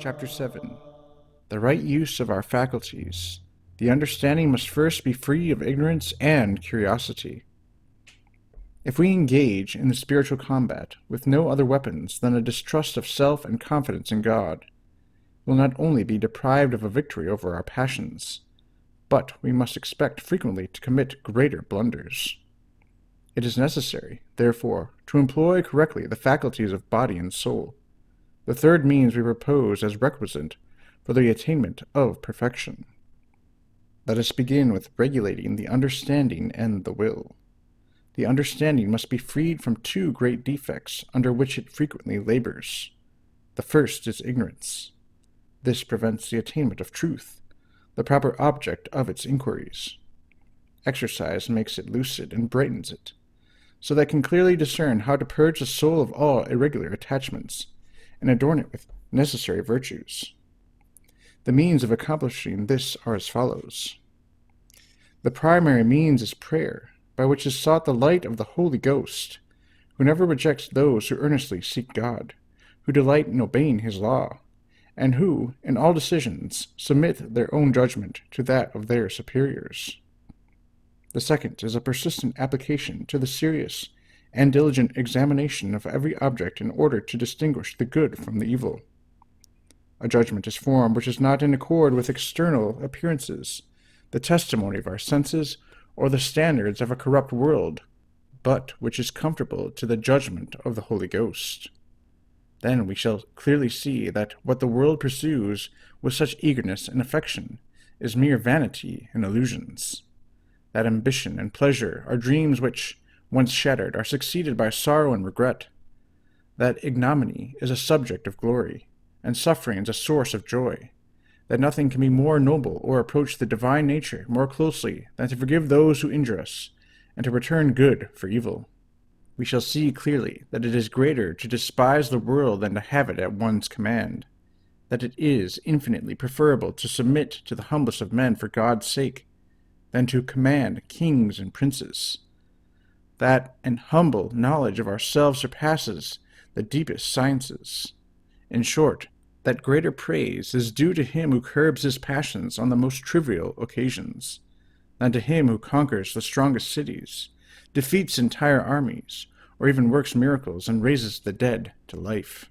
Chapter 7. The right use of our faculties. The understanding must first be free of ignorance and curiosity. If we engage in the spiritual combat with no other weapons than a distrust of self and confidence in God, we will not only be deprived of a victory over our passions, but we must expect frequently to commit greater blunders. It is necessary, therefore, to employ correctly the faculties of body and soul. The third means we propose as requisite for the attainment of perfection. Let us begin with regulating the understanding and the will. The understanding must be freed from two great defects under which it frequently labors. The first is ignorance. This prevents the attainment of truth, the proper object of its inquiries. Exercise makes it lucid and brightens it, so that it can clearly discern how to purge the soul of all irregular attachments, and adorn it with necessary virtues. The means of accomplishing this are as follows. The primary means is prayer, by which is sought the light of the Holy Ghost, who never rejects those who earnestly seek God, who delight in obeying his law, and who, in all decisions, submit their own judgment to that of their superiors. The second is a persistent application to the serious and diligent examination of every object in order to distinguish the good from the evil. A judgment is formed which is not in accord with external appearances, the testimony of our senses, or the standards of a corrupt world, but which is conformable to the judgment of the Holy Ghost. Then we shall clearly see that what the world pursues with such eagerness and affection is mere vanity and illusions. That ambition and pleasure are dreams which, once shattered, are succeeded by sorrow and regret. That ignominy is a subject of glory, and suffering is a source of joy. That nothing can be more noble or approach the divine nature more closely than to forgive those who injure us, and to return good for evil. We shall see clearly that it is greater to despise the world than to have it at one's command, that it is infinitely preferable to submit to the humblest of men for God's sake, than to command kings and princes, that an humble knowledge of ourselves surpasses the deepest sciences. In short, that greater praise is due to him who curbs his passions on the most trivial occasions, than to him who conquers the strongest cities, defeats entire armies, or even works miracles and raises the dead to life.